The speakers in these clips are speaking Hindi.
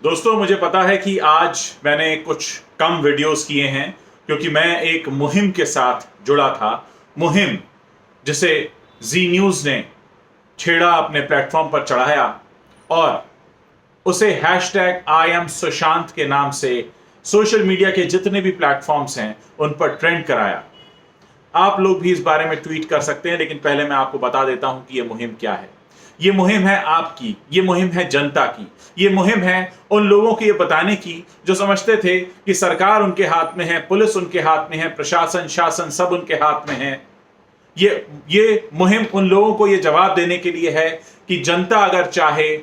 दोस्तों, मुझे पता है कि आज मैंने कुछ कम वीडियोस किए हैं क्योंकि मैं एक मुहिम के साथ जुड़ा था। मुहिम जिसे जी न्यूज़ ने छेड़ा, अपने प्लेटफॉर्म पर चढ़ाया और उसे हैशटैग आई एम सुशांत के नाम से सोशल मीडिया के जितने भी प्लेटफॉर्म्स हैं उन पर ट्रेंड कराया। आप लोग भी इस बारे में ट्वीट कर सकते हैं, लेकिन पहले मैं आपको बता देता हूं कि यह मुहिम क्या है। ये मुहिम है आपकी, ये मुहिम है जनता की, ये मुहिम है उन लोगों को ये बताने की जो समझते थे कि सरकार उनके हाथ में है, पुलिस उनके हाथ में है, प्रशासन शासन सब उनके हाथ में है। ये मुहिम उन लोगों को ये जवाब देने के लिए है कि जनता अगर चाहे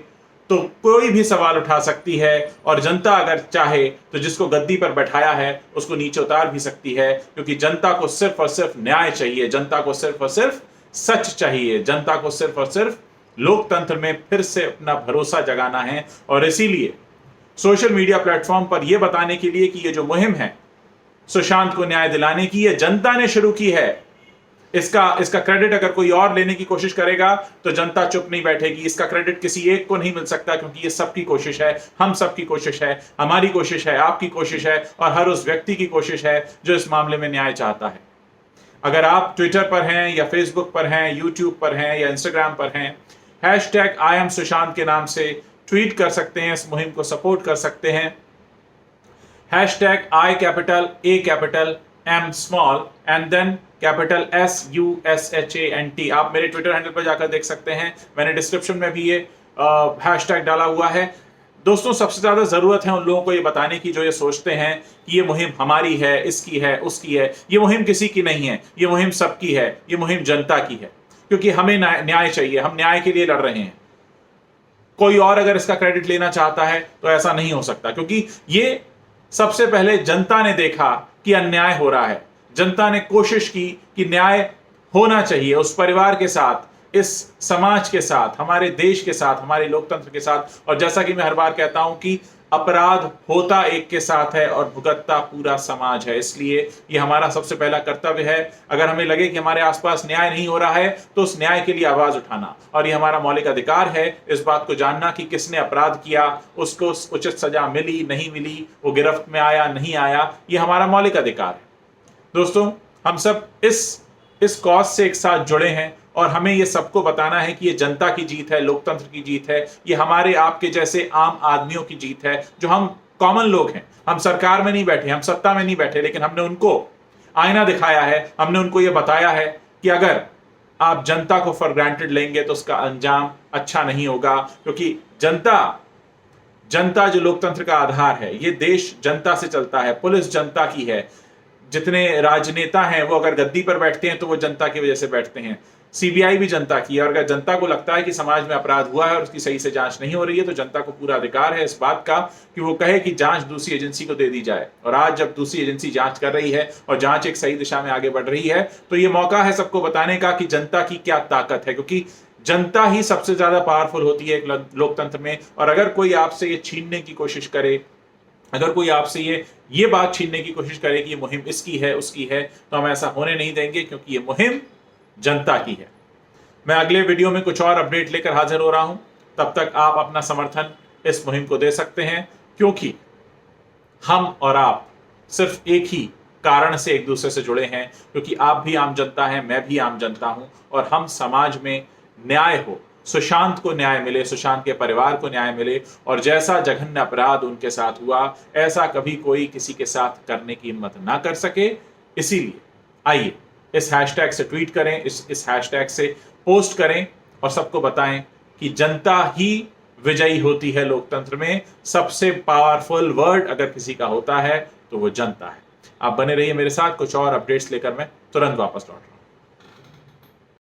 तो कोई भी सवाल उठा सकती है, और जनता अगर चाहे तो जिसको गद्दी पर बैठाया है उसको नीचे उतार भी सकती है, क्योंकि जनता को सिर्फ और सिर्फ न्याय चाहिए, जनता को सिर्फ और सिर्फ सच चाहिए, जनता को सिर्फ और सिर्फ लोकतंत्र में फिर से अपना भरोसा जगाना है। और इसीलिए सोशल मीडिया प्लेटफॉर्म पर यह बताने के लिए कि यह जो मुहिम है सुशांत को न्याय दिलाने की, यह जनता ने शुरू की है। इसका क्रेडिट अगर कोई और लेने की कोशिश करेगा तो जनता चुप नहीं बैठेगी। इसका क्रेडिट किसी एक को नहीं मिल सकता, क्योंकि ये सबकी कोशिश है, हम सबकी कोशिश है, हमारी कोशिश है, आपकी कोशिश है, और हर उस व्यक्ति की कोशिश है जो इस मामले में न्याय चाहता है। अगर आप ट्विटर पर हैं या फेसबुक पर हैं, यूट्यूब पर हैं या इंस्टाग्राम पर हैं, हैशटैग आई एम सुशांत के नाम से ट्वीट कर सकते हैं, इस मुहिम को सपोर्ट कर सकते हैं। Hashtag I capital A capital M small and then capital SUSHANT। आप मेरे ट्विटर हैंडल पर जाकर देख सकते हैं, मैंने डिस्क्रिप्शन में भी ये हैशटैग डाला हुआ है। दोस्तों, सबसे ज्यादा जरूरत है उन लोगों को ये बताने की जो ये सोचते हैं कि ये मुहिम हमारी है, इसकी है, उसकी है। ये मुहिम किसी की नहीं है, ये मुहिम सबकी है, ये मुहिम जनता की है, क्योंकि हमें न्याय चाहिए, हम न्याय के लिए लड़ रहे हैं। कोई और अगर इसका क्रेडिट लेना चाहता है तो ऐसा नहीं हो सकता, क्योंकि ये सबसे पहले जनता ने देखा कि अन्याय हो रहा है, जनता ने कोशिश की कि न्याय होना चाहिए उस परिवार के साथ, इस समाज के साथ, हमारे देश के साथ, हमारे लोकतंत्र के साथ। और जैसा कि मैं हर बार कहता हूं कि अपराध होता एक के साथ है और भुगतता पूरा समाज है, इसलिए ये हमारा सबसे पहला कर्तव्य है। अगर हमें लगे कि हमारे आसपास न्याय नहीं हो रहा है तो उस न्याय के लिए आवाज उठाना, और ये हमारा मौलिक अधिकार है इस बात को जानना कि किसने अपराध किया, उसको उचित सजा मिली नहीं मिली, वो गिरफ्त में आया नहीं आया, ये हमारा मौलिक अधिकार है। दोस्तों, हम सब इस कॉज से एक साथ जुड़े हैं, और हमें ये सबको बताना है कि ये जनता की जीत है, लोकतंत्र की जीत है, ये हमारे आपके जैसे आम आदमियों की जीत है, जो हम कॉमन लोग हैं। हम सरकार में नहीं बैठे, हम सत्ता में नहीं बैठे, लेकिन हमने उनको आईना दिखाया है, हमने उनको ये बताया है कि अगर आप जनता को फॉर ग्रांटेड लेंगे तो उसका अंजाम अच्छा नहीं होगा, क्योंकि जनता जो लोकतंत्र का आधार है, ये देश जनता से चलता है, पुलिस जनता की है, जितने राजनेता हैं वो अगर गद्दी पर बैठते हैं तो वो जनता की वजह से बैठते हैं, सीबीआई भी जनता की है। और अगर जनता को लगता है कि समाज में अपराध हुआ है और उसकी सही से जांच नहीं हो रही है तो जनता को पूरा अधिकार है इस बात का कि वो कहे कि जांच दूसरी एजेंसी को दे दी जाए। और आज जब दूसरी एजेंसी जांच कर रही है और जांच एक सही दिशा में आगे बढ़ रही है, तो ये मौका है सबको बताने का कि जनता की क्या ताकत है, क्योंकि जनता ही सबसे ज्यादा पावरफुल होती है एक लोकतंत्र में। और अगर कोई आपसे ये छीनने की कोशिश करे, अगर कोई आपसे ये बात छीनने की कोशिश करे कि ये मुहिम इसकी है, उसकी है, तो हम ऐसा होने नहीं देंगे, क्योंकि ये मुहिम जनता की है। मैं अगले वीडियो में कुछ और अपडेट लेकर हाजिर हो रहा हूं, तब तक आप अपना समर्थन इस मुहिम को दे सकते हैं, क्योंकि हम और आप सिर्फ एक ही कारण से एक दूसरे से जुड़े हैं, क्योंकि आप भी आम जनता हैं, मैं भी आम जनता हूं, और हम समाज में न्याय हो, सुशांत को न्याय मिले, सुशांत के परिवार को न्याय मिले, और जैसा जघन्य अपराध उनके साथ हुआ ऐसा कभी कोई किसी के साथ करने की हिम्मत ना कर सके। इसीलिए आइए इस हैशटैग से ट्वीट करें, इस हैशटैग से पोस्ट करें, और सबको बताएं कि जनता ही विजयी होती है लोकतंत्र में। सबसे पावरफुल वर्ड अगर किसी का होता है तो वो जनता है। आप बने रहिए मेरे साथ, कुछ और अपडेट्स लेकर मैं तुरंत वापस लौट रहा हूं।